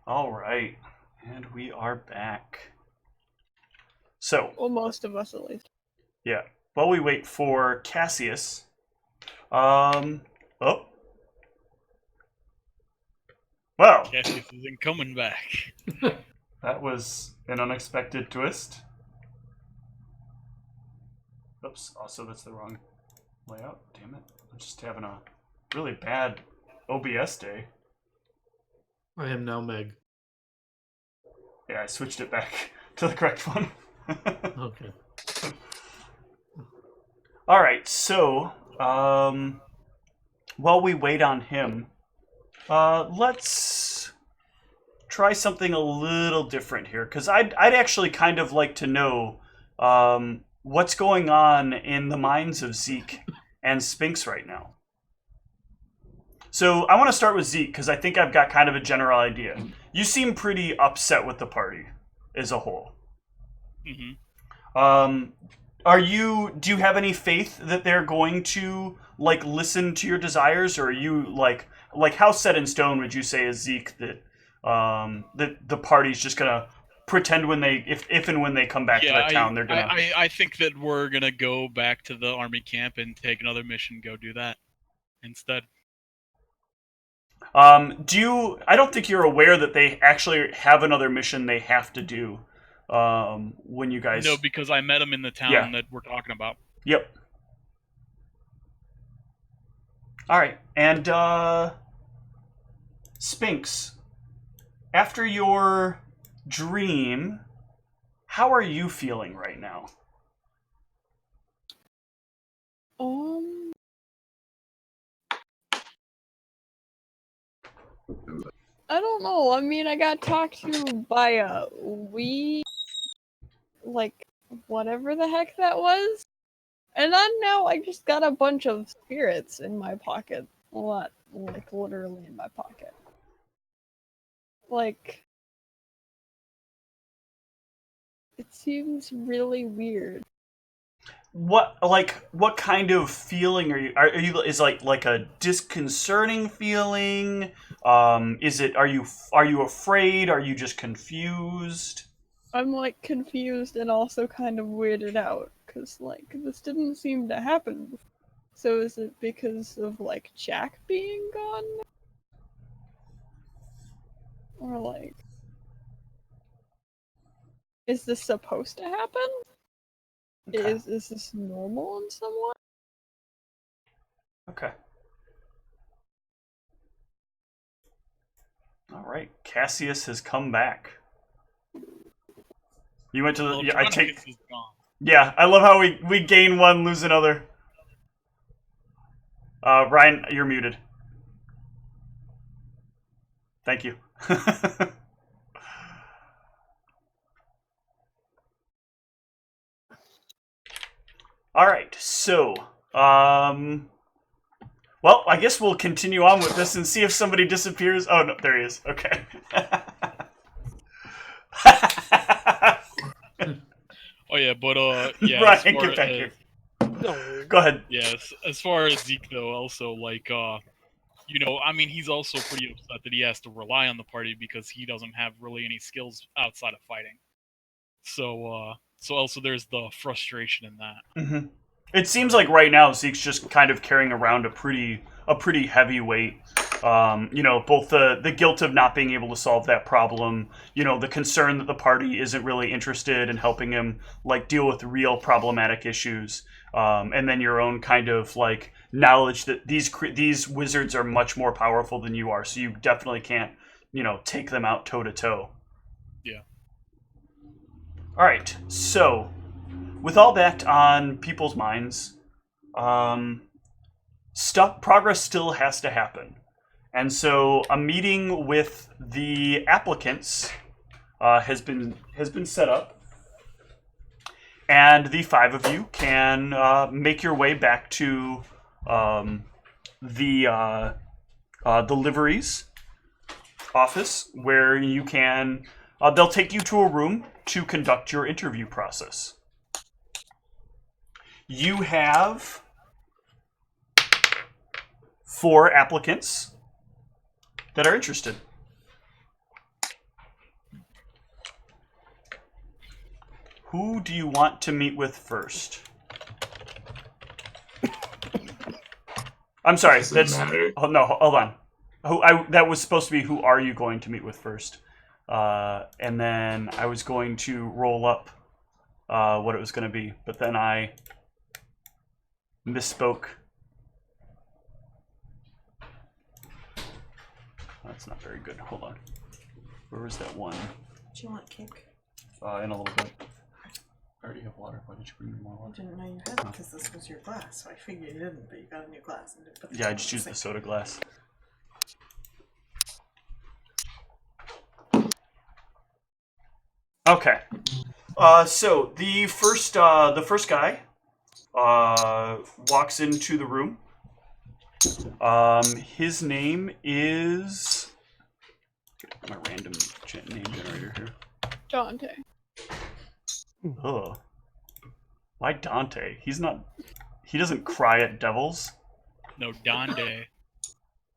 All right, and we are back. So, Well, most of us at least. yeah, while we wait for Cassius, oh, well, Cassius isn't coming back. that was an unexpected twist. Oops, also that's the wrong layout, damn it. I'm just having a really bad OBS day. I am now Meg. Yeah, I switched it back to the correct one. Okay. All right, so while we wait on him, let's try something a little different here, because I'd actually kind of like to know what's going on in the minds of Zeke and Spinks right now. So I want to start with Zeke, because I think I've got kind of a general idea. You seem pretty upset with the party as a whole. Mm-hmm. Do you have any faith that they're going to listen to your desires, or are you like how set in stone would you say is Zeke that that the party's just gonna pretend when they if and when they come back to that town they're gonna I think that we're gonna go back to the army camp and take another mission, go do that instead. I don't think you're aware that they actually have another mission they have to do when you guys... No, because I met him in the town that we're talking about. Yep. Alright, and Spinks, after your dream, how are you feeling right now? I don't know. I mean, I got talked to by a whatever the heck that was. And then now I just got a bunch of spirits in my pocket. A lot, literally in my pocket. It seems really weird. What kind of feeling are you is like a disconcerting feeling? Are you afraid? Are you just confused? I'm confused and also kind of weirded out because this didn't seem to happen before. So is it because of Jack being gone? Or is this supposed to happen? Okay. Is this normal in some way? Okay. All right, Cassius has come back. You went to the. Yeah, I take. Yeah, I love how we gain one, lose another. Ryan, you're muted. Thank you. All right, so, well, I guess we'll continue on with this and see if somebody disappears. Oh, no, there he is. Okay. Oh, yeah, but, yeah. Ryan, get back here. Go ahead. Yes, as far as Zeke, though, also, I mean, he's also pretty upset that he has to rely on the party because he doesn't have really any skills outside of fighting. So also there's the frustration in that. Mm-hmm. It seems like right now Zeke's just kind of carrying around a pretty heavy weight. Both the guilt of not being able to solve that problem, the concern that the party isn't really interested in helping him deal with real problematic issues, and then your own kind of knowledge that these wizards are much more powerful than you are, so you definitely can't take them out toe to toe. Yeah. All right, so with all that on people's minds, progress still has to happen. And so a meeting with the applicants has been set up, and the 5 of you can make your way back to the liveries office, where you can. They'll take you to a room to conduct your interview process. You have 4 applicants that are interested. Who do you want to meet with first? I'm sorry. That's oh, no. Hold on. That was supposed to be who are you going to meet with first, and then I was going to roll up what it was going to be, but then I misspoke. That's not very good. Hold on. Where was that one? Do you want cake? In a little bit. I already have water. Why did you bring me more I water? didn't know you had it because this was your glass, so I figured you didn't, but you got a new glass. And didn't put the Yeah, I top just in used the sink. soda glass. Okay. So the first guy walks into the room. His name is my random name generator here. Dante. Ugh. Why Dante? He doesn't cry at devils. No, Donde.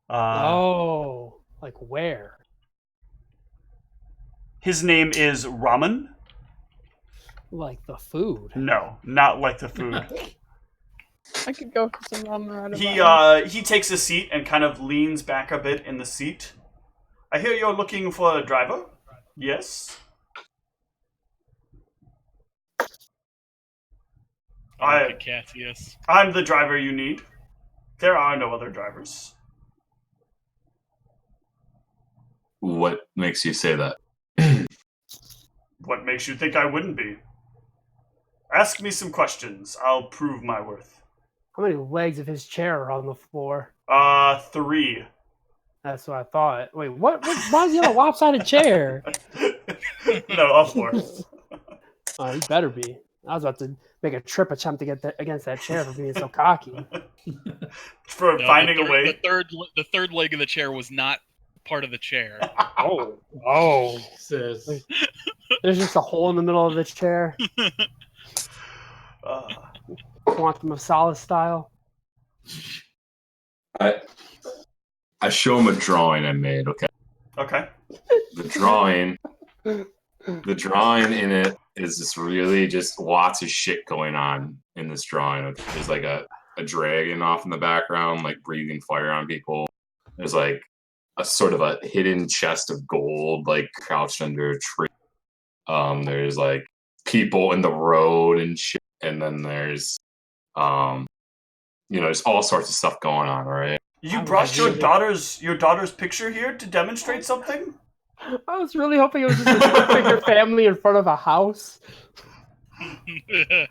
Oh, like where? His name is Ramen. Like the food. No, not like the food. I could go for some ramen right about now. He takes a seat and kind of leans back a bit in the seat. I hear you're looking for a driver? Yes. Cassius. I'm the driver you need. There are no other drivers. What makes you say that? What makes you think I wouldn't be? Ask me some questions. I'll prove my worth. How many legs of his chair are on the floor? 3. That's what I thought. Wait, what? Why is he on a lopsided chair? No, all 4. Oh, he better be. I was about to make a trip attempt to get against that chair for being so cocky. For finding a way. The third leg of the chair was not part of the chair. Oh. Says, There's just a hole in the middle of the chair. Quantum of Solace style. I show him a drawing I made, okay? Okay. The drawing in it is just really just lots of shit going on in this drawing. There's like a dragon off in the background, like breathing fire on people. There's like a sort of a hidden chest of gold, like crouched under a tree. There's like people in the road and shit. And then there's, there's all sorts of stuff going on, right? You brought your daughter's picture here to demonstrate something? I was really hoping it was just a figure family in front of a house.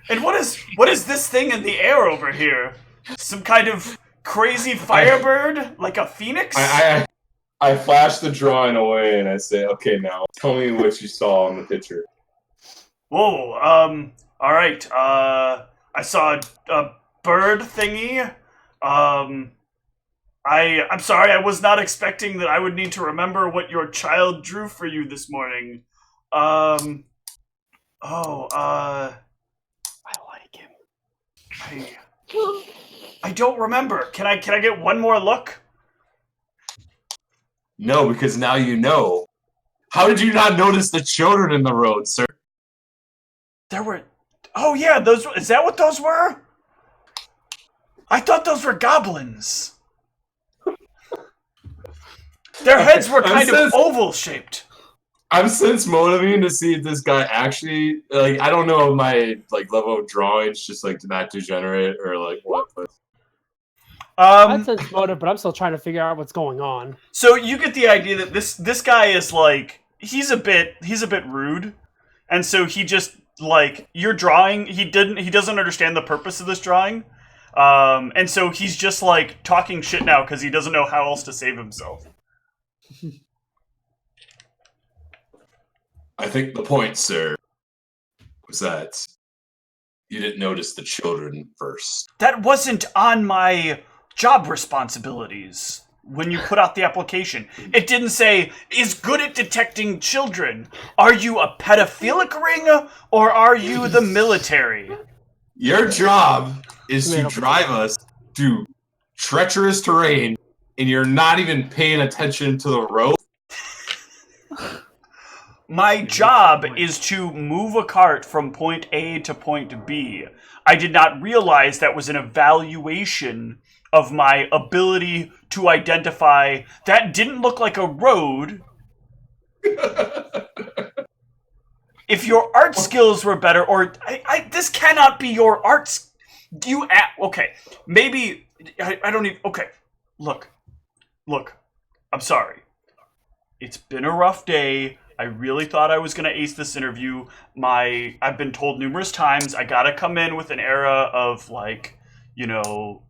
And what is this thing in the air over here? Some kind of crazy firebird? Like a phoenix? I flash the drawing away and I say, okay, now tell me what you saw in the picture. Whoa, alright, I saw a bird thingy. I'm sorry, I was not expecting that I would need to remember what your child drew for you this morning. I like him. I don't remember. Can I get one more look? No, because now you know. How did you not notice the children in the road, sir? There were... Oh yeah, those... Is that what those were? I thought those were goblins. Their heads were kind of oval-shaped. I'm since motivating to see if this guy actually... Like, I don't know if my level of drawing's just, not degenerate or, what, but... I'd sense motive, but I'm still trying to figure out what's going on. So you get the idea that this guy is he's a bit rude, and so he just your drawing he doesn't understand the purpose of this drawing, and so he's just talking shit now because he doesn't know how else to save himself. I think the point, sir, was that you didn't notice the children first. That wasn't on my job responsibilities when you put out the application. It didn't say, is good at detecting children. Are you a pedophilic ring, or are you the military? Your job is to drive us through treacherous terrain, and you're not even paying attention to the road. My job is to move a cart from point A to point B. I did not realize that was an evaluation of my ability to identify that didn't look like a road. If your art skills were better, or this cannot be your arts. Okay, maybe I don't even. Okay, look, I'm sorry. It's been a rough day. I really thought I was gonna ace this interview. I've been told numerous times I gotta come in with an era of like, you know,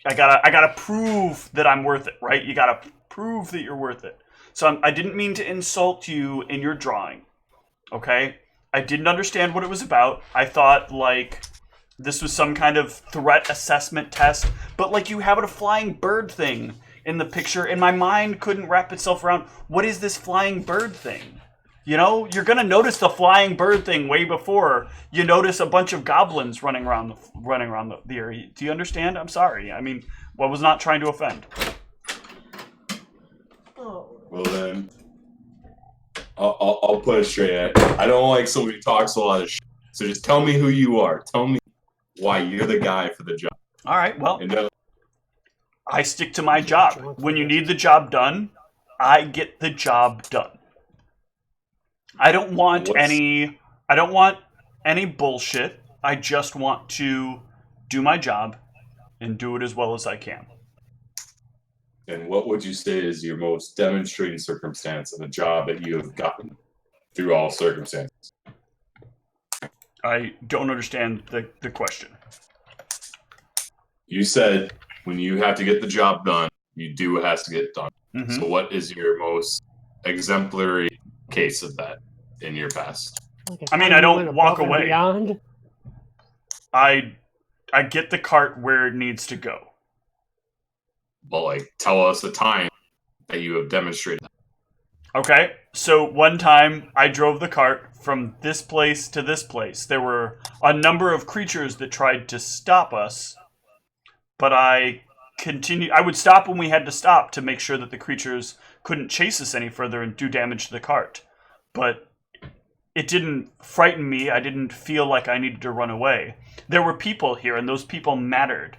I gotta prove that I'm worth it, right? You gotta prove that you're worth it. So I didn't mean to insult you in your drawing, okay? I didn't understand what it was about. I thought like this was some kind of threat assessment test, but like you have a flying bird thing in the picture, and my mind couldn't wrap itself around what is this flying bird thing. You know, you're gonna notice the flying bird thing way before you notice a bunch of goblins running around the area. Do you understand? I'm sorry. I mean, I was not trying to offend. Oh. Well then, I'll put it straight. I don't like somebody who talks a lot of shit. So just tell me who you are. Tell me why you're the guy for the job. All right. Well, And, I stick to my job. When you need the job done, I get the job done. I don't want any bullshit. I just want to do my job and do it as well as I can. And what would you say is your most demonstrating circumstance of a job that you have gotten through all circumstances? I don't understand the question. You said when you have to get the job done, you do what has to get done. Mhm. So what is your most exemplary case of that in your past? Like I mean, I don't walk away. Beyond. I get the cart where it needs to go. But like, tell us a time that you have demonstrated that. Okay, so one time I drove the cart from this place to this place. There were a number of creatures that tried to stop us, but I would stop when we had to stop to make sure that the creatures couldn't chase us any further and do damage to the cart. But it didn't frighten me. I didn't feel like I needed to run away. There were people here, and those people mattered.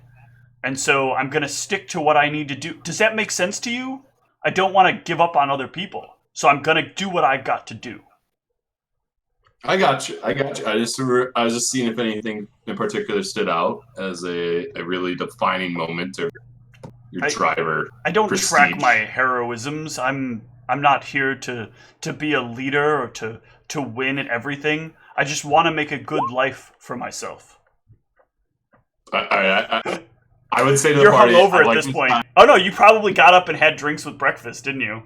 And so I'm going to stick to what I need to do. Does that make sense to you? I don't want to give up on other people. So I'm going to do what I've got to do. I got you. I was just seeing if anything in particular stood out as a really defining moment or your driver. I don't prestige. track my heroisms. I'm not here to be a leader or to win at everything. I just want to make a good life for myself. I would say to the You're party, hungover I at like this point. Oh no, you probably got up and had drinks with breakfast, didn't you?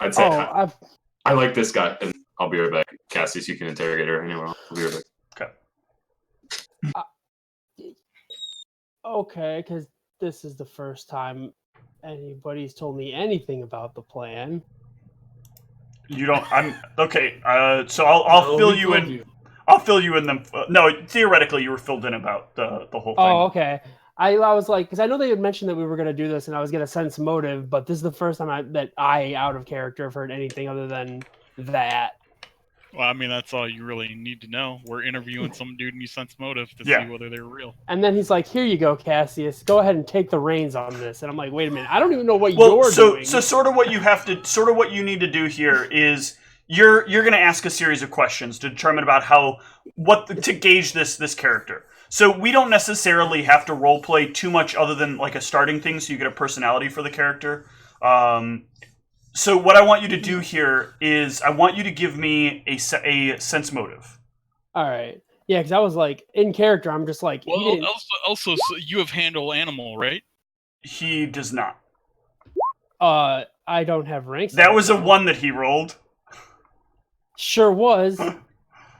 I'd say Oh, I like this guy, and I'll be right back. Cassius, you can interrogate her anywhere. I'll be right back. Okay. okay, because this is the first time anybody's told me anything about the plan. You don't. I'm okay. So I'll fill you in. I'll fill you in. No, theoretically, you were filled in about the whole thing. Oh, okay. I was like, because I know they had mentioned that we were going to do this, and I was going to sense motive, but this is the first time that I, out of character, have heard anything other than that. Well, I mean, that's all you really need to know. We're interviewing some dude and you sense motive to Yeah. see whether they're real. And then he's like, "Here you go, Cassius. Go ahead and take the reins on this." And I'm like, "Wait a minute. I don't even know what you're doing." So sort of what you need to do here is you're going to ask a series of questions to determine about to gauge this character. So we don't necessarily have to role play too much other than like a starting thing, so you get a personality for the character. So what I want you to do here is I want you to give me a sense motive. All right. Yeah, because I was like, in character, I'm just like, he Well, didn't- also, so you have handle animal, right? He does not. I don't have ranks. That was a 1 that he rolled. Sure was.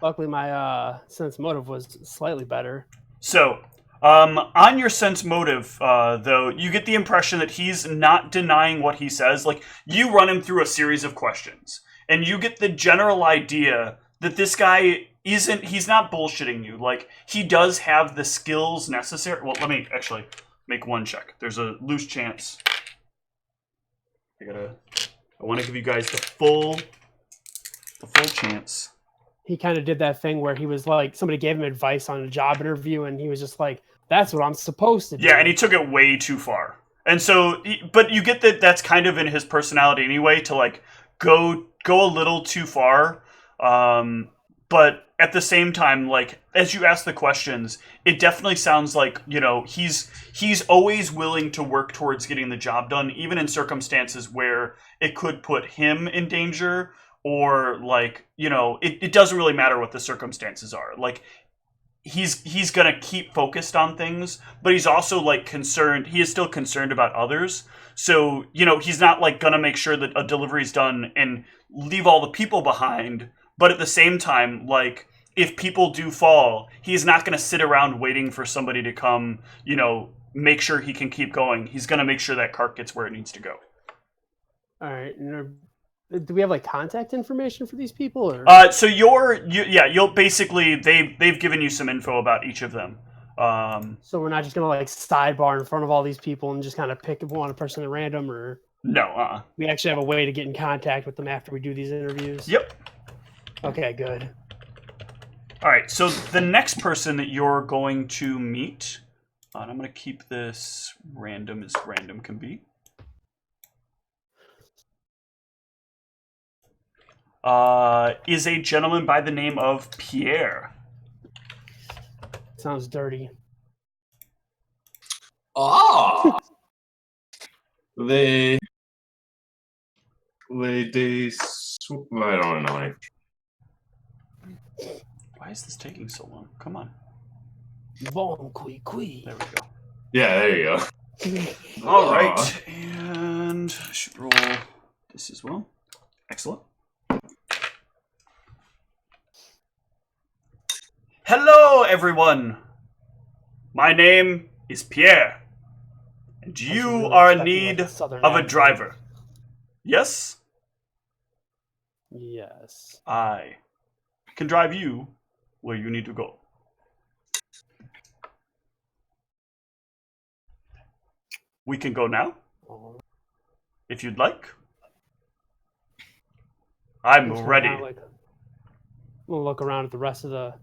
Luckily, my sense motive was slightly better. So, on your sense motive, though, you get the impression that he's not denying what he says. Like, you run him through a series of questions, and you get the general idea that this guy he's not bullshitting you. Like, he does have the skills necessary. Well, let me actually make one check. There's a loose chance. I want to give you guys the full The full chance. He kind of did that thing where he was like, somebody gave him advice on a job interview, and he was just like, "That's what I'm supposed to do." Yeah, and he took it way too far. And so, but you get that that's kind of in his personality anyway, to like go a little too far. But at the same time, like as you ask the questions, it definitely sounds like, you know, he's always willing to work towards getting the job done, even in circumstances where it could put him in danger, or like, you know, it doesn't really matter what the circumstances are. Like he's gonna keep focused on things, but he's also like concerned. He is still concerned about others. So, you know, he's not like gonna make sure that a delivery is done and leave all the people behind. But at the same time, like if people do fall, he's not gonna sit around waiting for somebody to come, you know, make sure he can keep going. He's gonna make sure that cart gets where it needs to go. All right. Do we have like contact information for these people? Or? So you'll basically they've given you some info about each of them. So we're not just gonna like sidebar in front of all these people and just kind of pick one person at random, or no, we actually have a way to get in contact with them after we do these interviews. Yep. Okay, good. All right. So the next person that you're going to meet, and I'm going to keep this random as random can be. Is a gentleman by the name of Pierre. Sounds dirty. Ah, I don't know. Why is this taking so long? Come on. Bon qui. There we go. Yeah, there you go. All right. And I should roll this as well. Excellent. Hello, everyone. My name is Pierre, and you are in need of a driver. Yes? Yes. I can drive you where you need to go. We can go now, if you'd like. I'm ready. We'll look around at the rest of the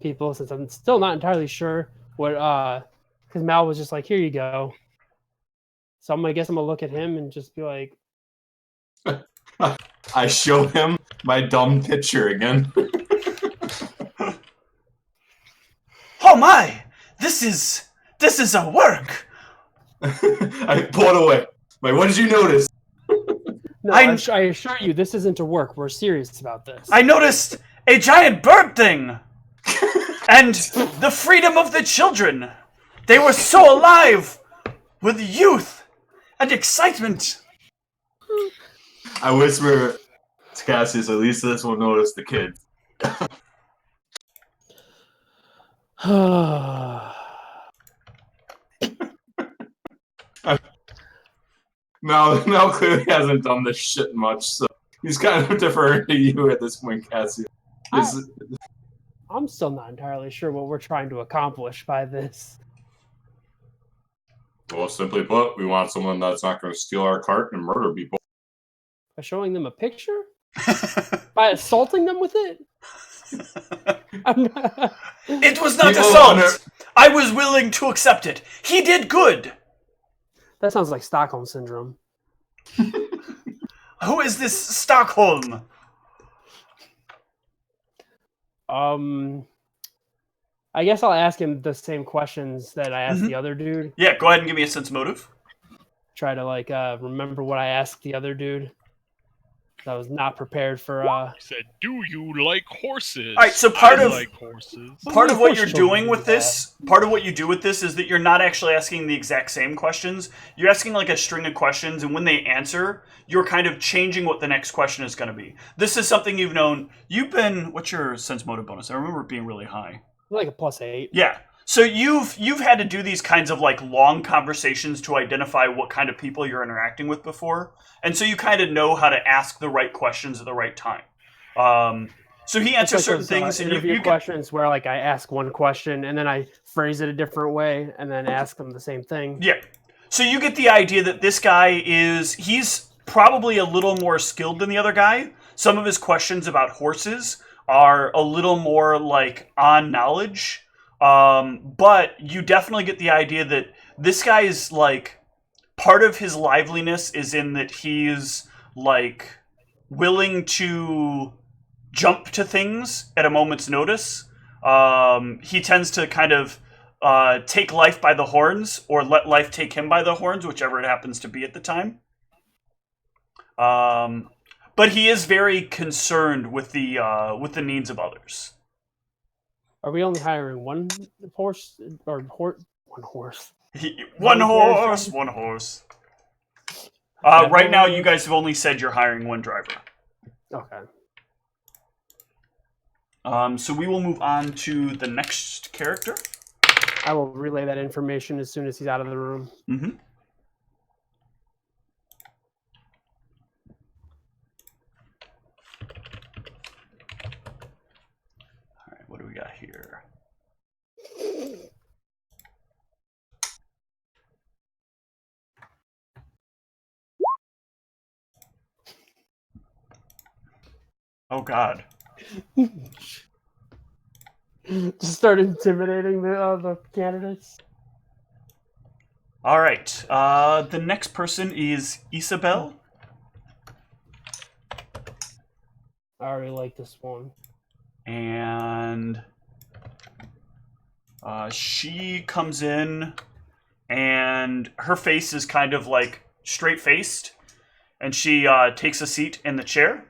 people, since I'm still not entirely sure what, because Mal was just like, "Here you go." So I'm gonna look at him and just be like, I show him my dumb picture again. Oh my! This is a work. I pull it away. Wait, what did you notice? "No, I assure you, this isn't to work. We're serious about this." I noticed a giant bird thing, and the freedom of the children. They were so alive with youth and excitement. I whisper to Cassius, at least this will notice the kids. Mel clearly hasn't done this shit much, so he's kind of deferring to you at this point, Cassius. I'm still not entirely sure what we're trying to accomplish by this. Well, simply put, we want someone that's not going to steal our cart and murder people. By showing them a picture? By assaulting them with it? It was not assault. I was willing to accept it. He did good. That sounds like Stockholm Syndrome. Who is this Stockholm? I guess I'll ask him the same questions that I asked the other dude. Yeah, go ahead and give me a sense motive. Try to remember what I asked the other dude. I was not prepared for. He said, "Do you like horses?" All right, so Part of what you're doing with this, part of what you do with this is that you're not actually asking the exact same questions. You're asking like a string of questions, and when they answer, you're kind of changing what the next question is going to be. This is something you've known. What's your sense motive bonus? I remember it being really high. Like a +8. Yeah. So you've had to do these kinds of like long conversations to identify what kind of people you're interacting with before, and so you kind of know how to ask the right questions at the right time. So he answers certain things, and you questions where like I ask one question and then I phrase it a different way and then ask them the same thing. Yeah. So you get the idea that this guy he's probably a little more skilled than the other guy. some of his questions about horses are a little more like on knowledge. But you definitely get the idea that this guy is like, part of his liveliness is in that he's like willing to jump to things at a moment's notice. He tends to kind of take life by the horns, or let life take him by the horns, whichever it happens to be at the time. But he is very concerned with the needs of others. Are we only hiring one horse or one horse? One horse. Right now, you guys have only said you're hiring one driver. Okay. So we will move on to the next character. I will relay that information as soon as he's out of the room. Mm-hmm. All right, what do we got here? Oh, God. Just start intimidating the candidates. All right. The next person is Isabel. I already like this one. And she comes in, and her face is kind of like straight-faced, and she takes a seat in the chair.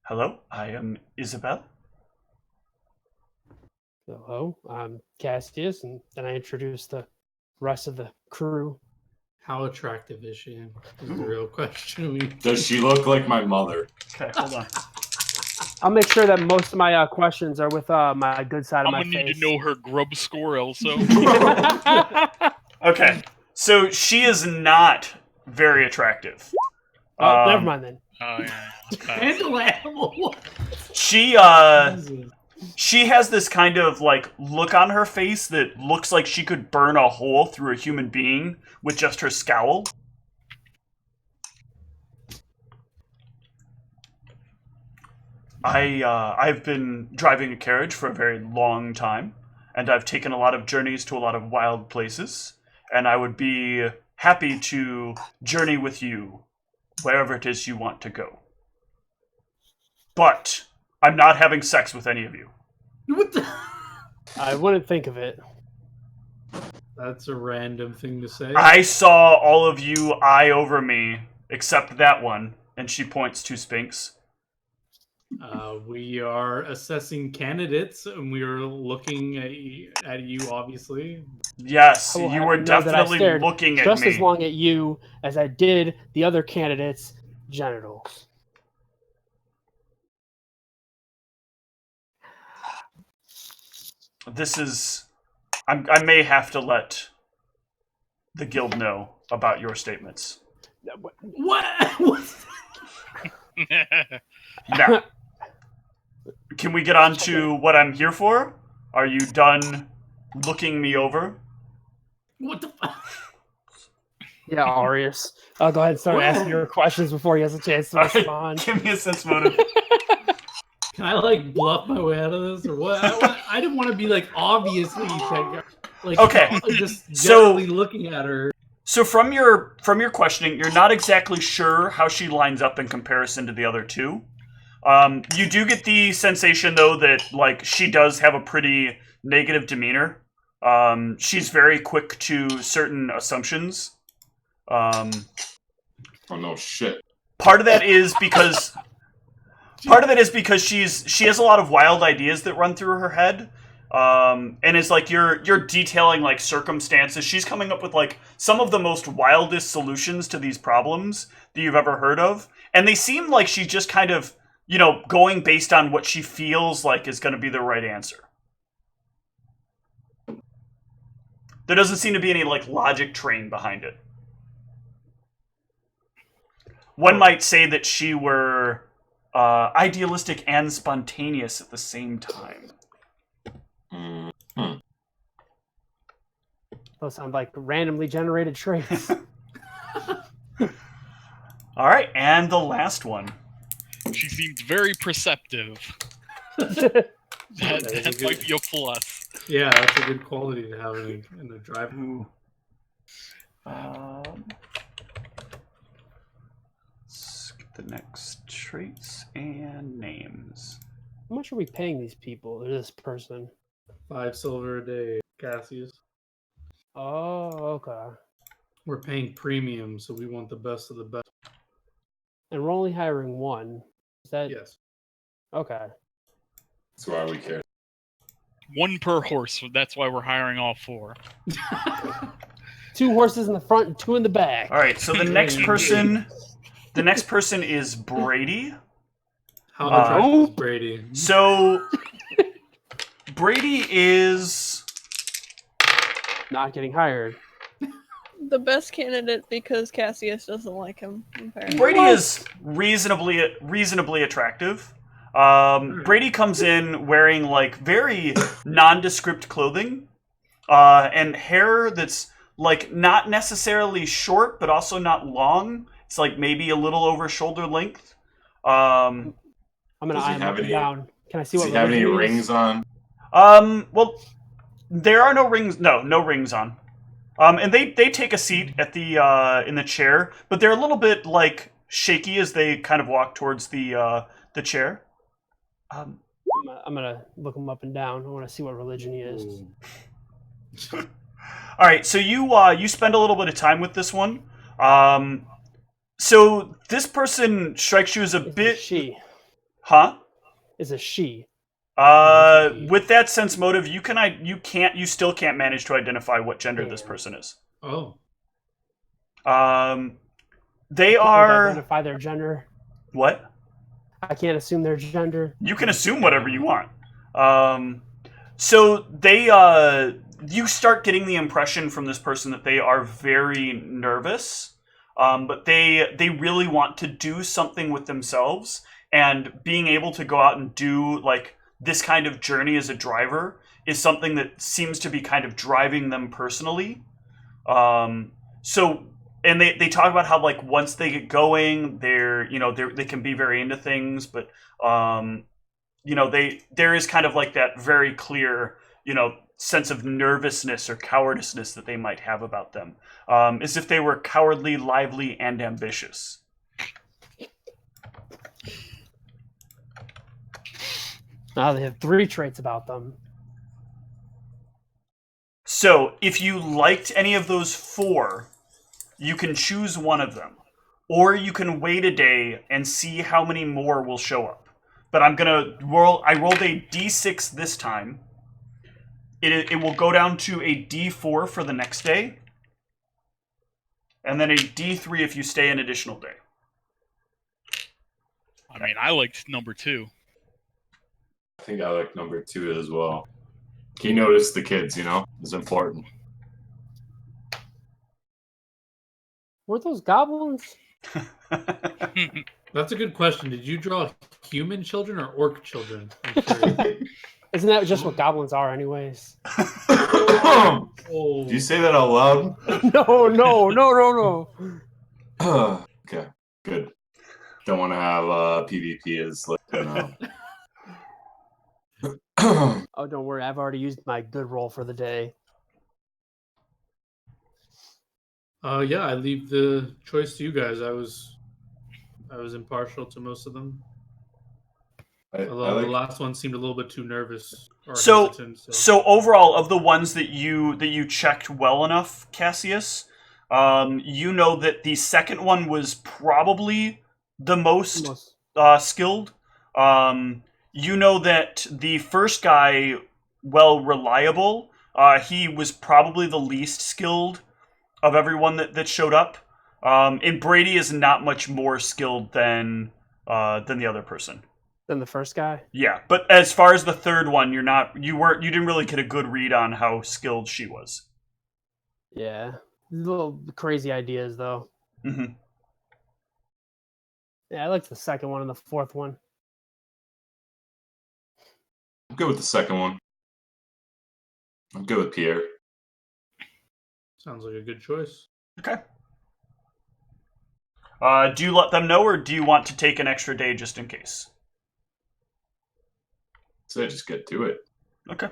Hello, I am Isabel. Hello, I'm Cassius, and then I introduce the rest of the crew. How attractive is she? Is the real question. Does she look like my mother? Okay, hold on. I'll make sure that most of my questions are with my good side of I'm my gonna face. need to know her grub score also. Okay, so she is not very attractive. Oh, never mind then. Oh yeah. Handle animal. She has this kind of like look on her face that looks like she could burn a hole through a human being with just her scowl. I've been driving a carriage for a very long time, and I've taken a lot of journeys to a lot of wild places, and I would be happy to journey with you wherever it is you want to go. But I'm not having sex with any of you. What the? I wouldn't think of it. That's a random thing to say. I saw all of you eye over me, except that one, and she points to Spinks. We are assessing candidates, and we are looking at you, obviously. Yes, I will you have were you know that I definitely stared looking at just me. as long at you as I did the other candidates' genitals. This is... I may have to let the guild know about your statements. What? Now, can we get on to what I'm here for? Are you done looking me over? What the fuck? Yeah, Arius. I'll go ahead and start asking your questions before he has a chance to All right, respond. give me a sense motive. Can I like bluff my way out of this, or what? I didn't want to be like obviously like Okay, just so- generally looking at her. So from your questioning, you're not exactly sure how she lines up in comparison to the other two. You do get the sensation, though, that like she does have a pretty negative demeanor. She's very quick to certain assumptions. Oh no, shit. Part of that is because she has a lot of wild ideas that run through her head. And it's like you're detailing like circumstances. She's coming up with like some of the most wildest solutions to these problems that you've ever heard of. And they seem like she's just kind of, going based on what she feels like is going to be the right answer. There doesn't seem to be any like logic train behind it. One might say that she were idealistic and spontaneous at the same time. Those sound like randomly generated traits. All right, and the last one. She seemed very perceptive. That That might be a plus. Yeah, that's a good quality to have in a driver. Ooh. Let's get the next traits and names. How much are we paying these people or this person? 5 silver a day, Cassius. Oh, okay. We're paying premium, so we want the best of the best. And we're only hiring one. Is that Yes. okay? That's why we care. 1 per horse. So that's why we're hiring all 4. 2 horses in the front and 2 in the back. All right, so the next person is Brady. How attractive is Brady? So Brady is Not getting hired. The best candidate because Cassius doesn't like him. Apparently. Brady is reasonably attractive. Brady comes in wearing like very nondescript clothing, and hair that's like not necessarily short, but also not long. It's like maybe a little over shoulder length. I'm gonna Does he eye him have up and any- down. Can I see Does what he have any religion he rings is? on? Well, there are no rings. No rings on. And they take a seat at the in the chair, but they're a little bit like shaky as they kind of walk towards the chair. I'm gonna look him up and down. I want to see what religion he is. Ooh. All right, so you spend a little bit of time with this one. So this person strikes you as a It's a bit, she. huh? Is a she. With that sense motive, you still can't manage to identify what gender this person is. Oh. They Can't are identify their gender. what? I can't assume their gender. You can assume whatever you want. So they, you start getting the impression from this person that they are very nervous, but they really want to do something with themselves, and being able to go out and do like this kind of journey as a driver is something that seems to be kind of driving them personally. And they talk about how like once they get going, they can be very into things, but there is kind of like that very clear sense of nervousness or cowardiceness that they might have about them, as if they were cowardly, lively, and ambitious. They have 3 traits about them. So if you liked any of those 4, you can choose one of them, or you can wait a day and see how many more will show up. But I rolled a D6 this time. It will go down to a D4 for the next day, and then a D3 if you stay an additional day. I mean, I liked number 2. I think I like number 2 as well. He noticed the kids, it's important. Were those goblins? That's a good question. Did you draw human children or orc children? I'm curious. Isn't that just what goblins are, anyways? Oh. Do you say that out loud? No. Okay, good. Don't want to have PvP as like, Oh, don't worry. I've already used my good roll for the day. Yeah, I leave the choice to you guys. I was impartial to most of them. Although the last one seemed a little bit too nervous or hesitant. So overall, of the ones that you checked well enough, Cassius, you know that the second one was probably the most skilled. You know that the first guy, well, reliable, he was probably the least skilled of everyone that showed up. And Brady is not much more skilled than the other person. Than the first guy? Yeah, but as far as the third one, you didn't really get a good read on how skilled she was. Yeah. Little crazy ideas, though. Mm-hmm. Yeah, I liked the second one and the fourth one. I'm good with the second one. I'm good with Pierre. Sounds like a good choice. Okay. Do you let them know, or do you want to take an extra day just in case? So just get to it. Okay.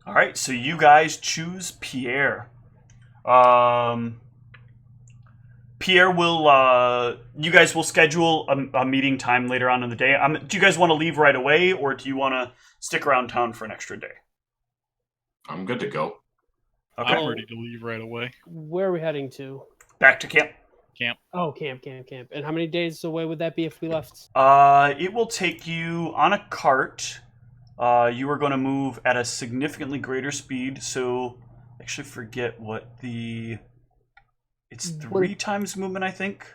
All right, so you guys choose Pierre. Pierre will, you guys will schedule a meeting time later on in the day. Do you guys want to leave right away, or do you want to stick around town for an extra day? I'm good to go. Okay. I'm ready to leave right away. Where are we heading to? Back to camp. Camp. Oh, camp. And how many days away would that be if we left? It will take you on a cart. You are going to move at a significantly greater speed. So, I actually forget what it's 3 times movement, I think,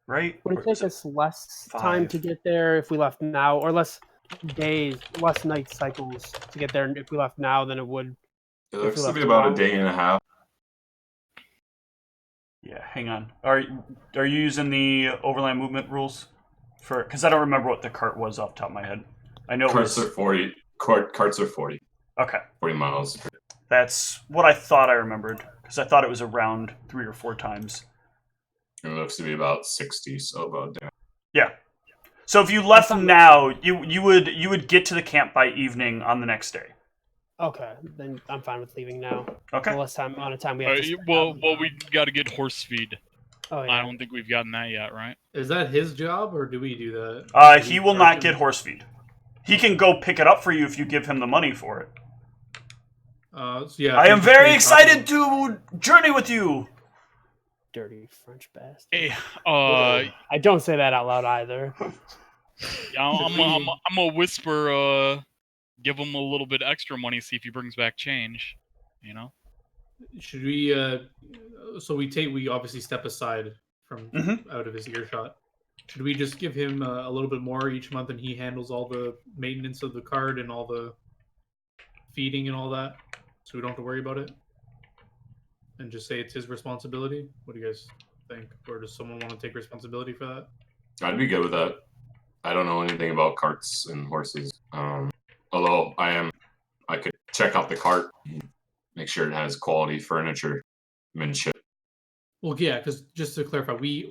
right? Would it take us less time 5? to get there if we left now, or less days, less night cycles to get there if we left now than it would? It looks to be about a day and a half. Yeah, hang on. Are you using the overland movement rules? Because I don't remember what the cart was off the top of my head. I know Carts are 40. Carts are 40. Okay. 40 miles. That's what I thought I remembered, because I thought it was around 3 or 4 times. It looks to be about 60, so about a day. Yeah. So if you left now, you would get to the camp by evening on the next day. Okay, then I'm fine with leaving now. Okay. The less time we have to spend Well, out. we got to get horse feed. Oh, yeah. I don't think we've gotten that yet, right? Is that his job, or do we do that? He will not get horse feed. He can go pick it up for you if you give him the money for it. So yeah, I am very excited to journey with you. Dirty French bastard. Hey, I don't say that out loud either. yeah, I'm gonna whisper. Give him a little bit extra money. See if he brings back change. You know. Should we? So we obviously step aside from out of his earshot. Should we just give him a little bit more each month, and he handles all the maintenance of the cart and all the feeding and all that, so we don't have to worry about it? And just say it's his responsibility? What do you guys think? Or does someone want to take responsibility for that? I'd be good with that. I don't know anything about carts and horses. Although I could check out the cart, and make sure it has quality furniture, manship. Well, yeah, because just to clarify, we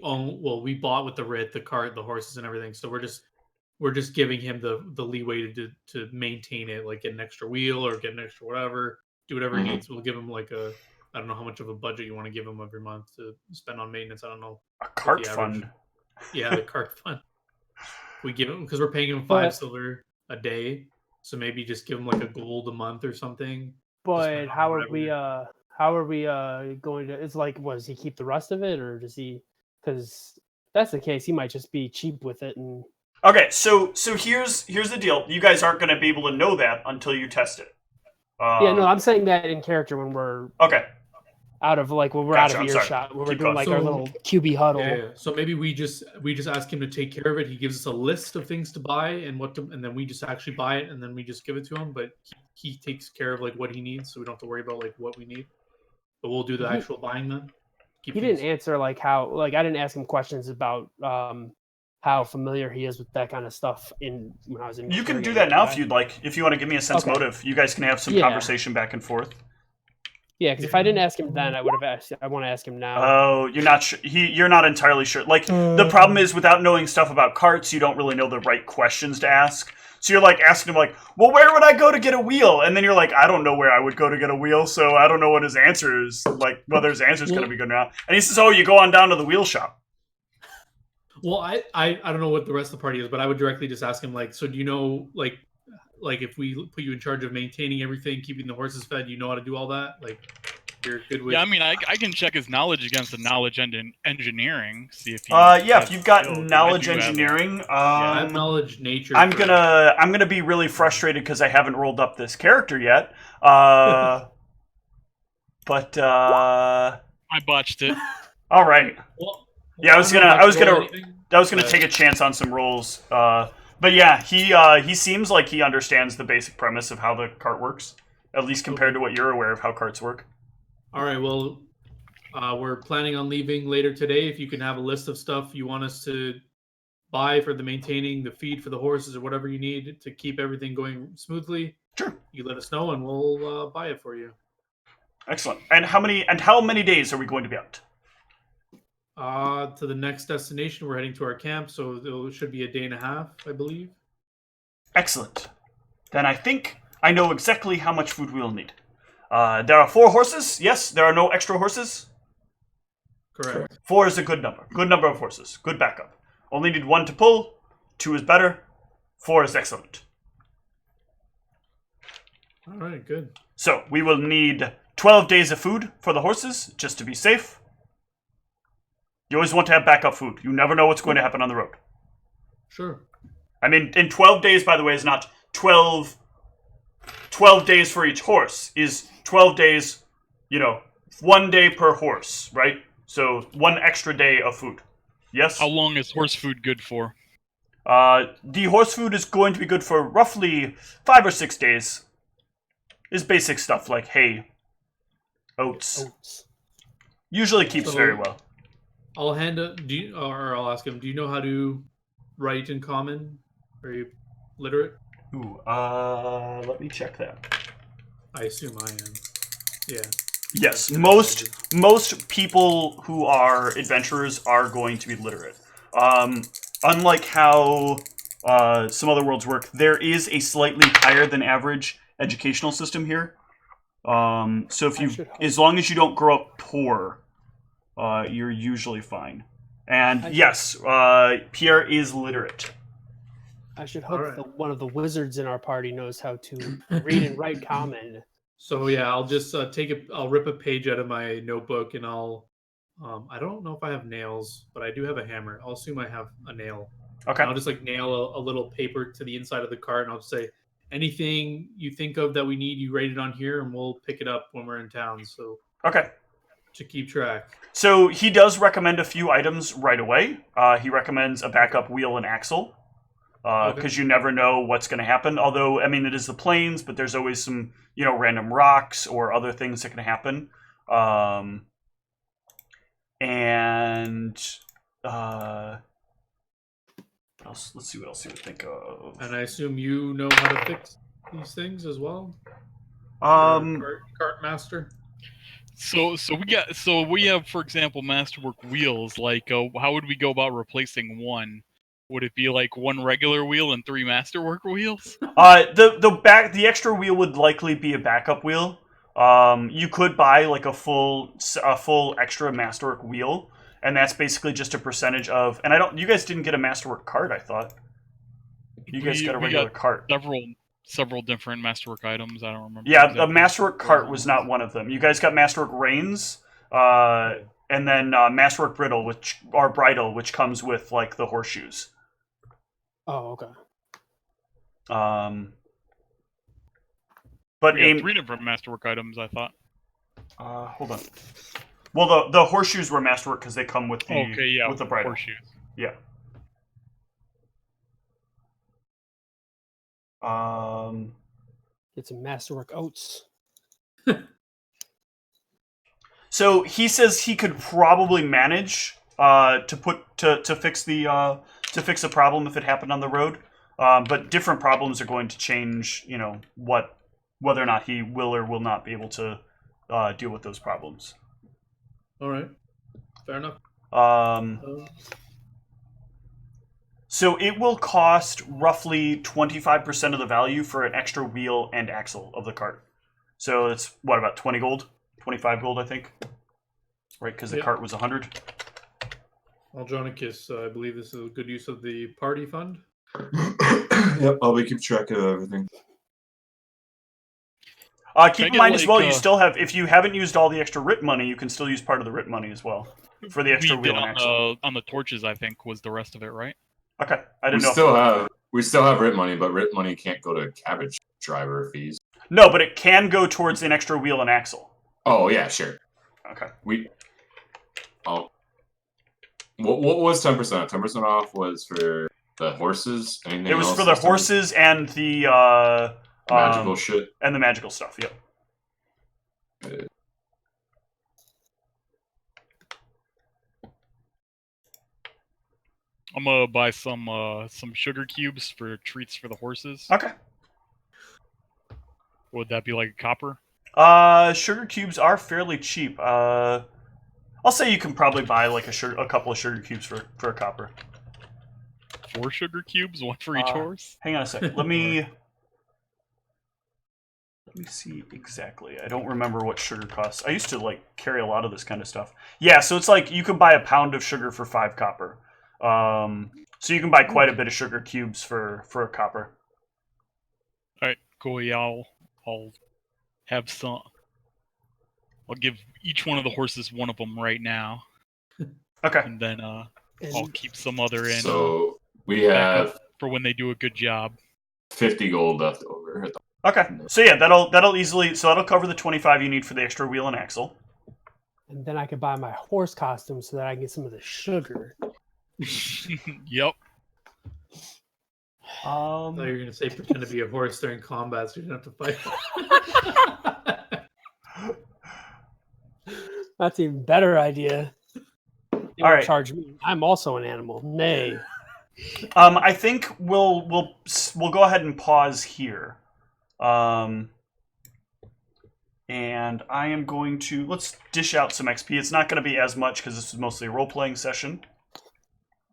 bought with the writ, the cart, the horses, and everything. So we're just giving him the leeway to maintain it, like get an extra wheel or get an extra whatever, do whatever he needs. We'll give him like I don't know how much of a budget you want to give him every month to spend on maintenance. I don't know. A cart fund. Yeah, the cart fund. We give him, because we're paying him 5 silver a day, so maybe just give him like a gold a month or something. But how are we going to? It's like, does he keep the rest of it, or does he? Because if that's the case, he might just be cheap with it. And okay, so here's the deal. You guys aren't going to be able to know that until you test it. Yeah, no, I'm saying that in character when we're okay. Out of out of earshot, when we're doing like our little QB huddle. Yeah. So maybe we just ask him to take care of it. He gives us a list of things to buy and and then we just actually buy it and then we just give it to him. But he takes care of like what he needs, so we don't have to worry about like what we need. But we'll do the actual buying then. He didn't answer like how I didn't ask him questions about how familiar he is with that kind of stuff when I was in. You can do that now if you'd like. If you want to give me a sense motive, you guys can have some conversation back and forth. Yeah, because if I didn't ask him then, I would have asked. I want to ask him now. Oh, you're not sure. You're not entirely sure. Like the problem is, without knowing stuff about carts, you don't really know the right questions to ask. So you're like asking him, like, "Well, where would I go to get a wheel?" And then you're like, "I don't know where I would go to get a wheel, so I don't know what his answer is. Like, whether his answer is going to be good or not." And he says, "Oh, you go on down to the wheel shop." Well, I don't know what the rest of the party is, but I would directly just ask him, like, so do you know, like if we put you in charge of maintaining everything, keeping the horses fed, you know how to do all that? Like, you're good with... Yeah, I mean, I can check his knowledge against the knowledge and engineering, see if he... if you've got knowledge engineering... I have knowledge nature... I'm gonna be really frustrated because I haven't rolled up this character yet. But, I botched it. Alright. Well, yeah, I was gonna take a chance on some rolls. But yeah, he seems like he understands the basic premise of how the cart works, at least compared to what you're aware of how carts work. All right, well, we're planning on leaving later today. If you can have a list of stuff you want us to buy for the maintaining, the feed for the horses, or whatever you need to keep everything going smoothly, sure, you let us know and we'll buy it for you. Excellent. And how many days are we going to be out? To the next destination, we're heading to our camp, so it should be a day and a half, I believe. Excellent. Then I think I know exactly how much food we will need. There are 4 horses. Yes, there are no extra horses. Correct. 4 is a good number. Good number of horses. Good backup. Only need 1 to pull. 2 is better. 4 is excellent. All right, good. So we will need 12 days of food for the horses, just to be safe. You always want to have backup food. You never know what's going to happen on the road. Sure. I mean, in 12 days, by the way, is not 12 days for each horse. Is 12 days, 1 day per horse, right? So 1 extra day of food. Yes? How long is horse food good for? The horse food is going to be good for roughly 5 or 6 days. Is basic stuff like hay, oats. Usually keeps very well. I'll I'll ask him. Do you know how to write in common? Are you literate? Ooh, let me check that. I assume I am. Yeah. Yes, most people who are adventurers are going to be literate. Unlike how some other worlds work, there is a slightly higher than average educational system here. So as long as you don't grow up poor, you're usually fine. And yes, Pierre is literate. I should hope that one of the wizards in our party knows how to read and write common. So yeah, I'll just I'll rip a page out of my notebook and I don't know if I have nails, but I do have a hammer. I'll assume I have a nail. Okay. And I'll just nail a little paper to the inside of the cart, and I'll just say, anything you think of that we need, you write it on here, and we'll pick it up when we're in town. So okay, to keep track. So he does recommend a few items right away. He recommends a backup wheel and axle, because you never know what's going to happen. Although, I mean, it is the plains, but there's always some random rocks or other things that can happen. Let's see what else you would think of. And I assume you know how to fix these things as well. Cart master. So we have, for example, masterwork wheels. Like, how would we go about replacing one? Would it be like 1 regular wheel and 3 masterwork wheels? The extra wheel would likely be a backup wheel. You could buy like a full extra masterwork wheel, and that's basically just a percentage of. And you guys didn't get a masterwork cart, I thought. You guys got a regular cart. Several different masterwork items. I don't remember. Yeah, exactly. The masterwork cart was not one of them. You guys got masterwork reins, and then masterwork bridle, which comes with like the horseshoes. Oh, okay. But we had 3 different masterwork items, I thought. Hold on. Well, the horseshoes were masterwork because they come with the with the bridle. Horseshoes. Yeah. Get some masterwork oats. So he says he could probably manage to fix the problem if it happened on the road. But different problems are going to change, whether or not he will or will not be able to deal with those problems. All right, fair enough. So it will cost roughly 25% of the value for an extra wheel and axle of the cart. So it's about 20 gold, 25 gold, I think, right? Because the cart was 100. Well, Jonicus, I believe this is a good use of the party fund. Yep, I'll be keep track of everything. Keep in mind as well, you still have, if you haven't used all the extra RIP money, you can still use part of the RIP money as well for the extra wheel and axle. On the torches, I think, was the rest of it, right? Okay, I didn't know. We still have RIP money, but RIP money can't go to cabbage driver fees. No, but it can go towards an extra wheel and axle. Oh yeah, sure. Okay. What was 10%? 10% off was for the horses. Anything it was else for the horses and the magical shit and the magical stuff. Yep. I'm gonna buy some sugar cubes for treats for the horses. Okay. Would that be like a copper? Sugar cubes are fairly cheap. How I'll say you can probably buy like a couple of sugar cubes for a copper. 4 sugar cubes, 1 for each horse. Hang on a second. Let me see exactly. I don't remember what sugar costs. I used to like carry a lot of this kind of stuff. Yeah, so it's like you can buy a pound of sugar for 5 copper. So you can buy quite a bit of sugar cubes for a copper. All right, cool. Yeah, I'll have some. I'll give each one of the horses one of them right now. Okay. And then I'll keep some other in. So we backup have for when they do a good job. 50 gold left over. Okay. So yeah, that'll easily that'll cover the 25 you need for the extra wheel and axle. And then I could buy my horse costume so that I can get some of the sugar. Yep. I thought you were going to say pretend to be a horse during combat so you don't have to fight. That's an even better idea. You All right. charge me. I'm also an animal. Nay. I think we'll go ahead and pause here. And I am going to let's dish out some XP. It's not going to be as much because this is mostly a role-playing session.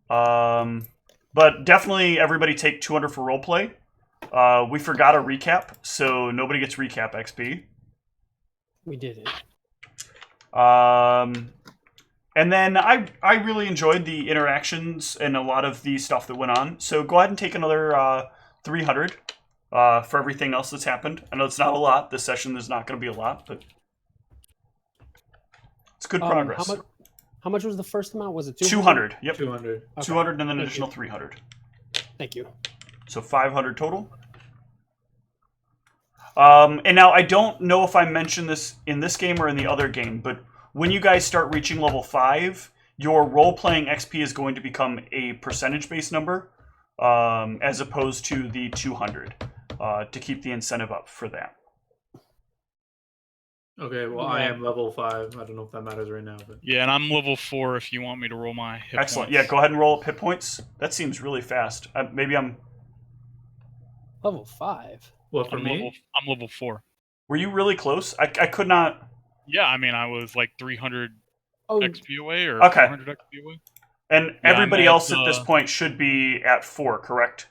But definitely everybody take 200 for roleplay. We forgot a recap, so nobody gets recap XP. We did it. And then I really enjoyed the interactions and a lot of the stuff that went on. So go ahead and take another 300 for everything else that's happened. I know it's not a lot. This session is not going to be a lot, but it's good progress. How much was the first amount? Was it 200? Yep. 200. Okay. 200 and then an additional 300. Thank you. So 500 total. And now I don't know if I mentioned this in this game or in the other game, but when you guys start reaching level 5, your role-playing XP is going to become a percentage-based number, as opposed to the 200, to keep the incentive up for that. Okay, well, I am level 5. I don't know if that matters right now. But Yeah, and I'm level 4 if you want me to roll my hit Excellent. points. Yeah, go ahead and roll up hit points. That seems really fast. Maybe I'm... Level 5. what, for me? I'm level 4. Were you really close? I could not... Yeah, I mean, I was like 300 Oh, XP away or Okay. 400 XP away. And Yeah, everybody I'm at, else at this point should be at 4, correct?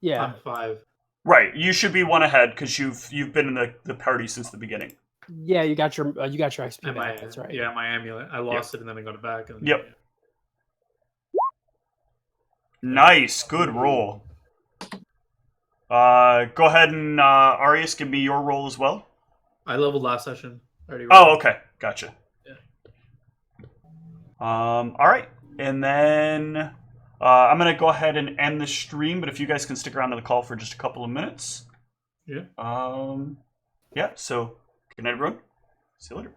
yeah. I'm 5. Right. You should be one ahead because you've been in the party since the beginning. Yeah, you got your XP And back. That's right. Yeah, my amulet. I lost it and then I got it back. And Yep. Nice. Good roll. Go ahead and, Arius, give me your roll as well. I leveled last session. Oh, okay. Gotcha. Yeah. All right. And then I'm going to go ahead and end the stream, but if you guys can stick around to the call for just a couple of minutes. Yeah. Yeah, so good night, everyone. See you later.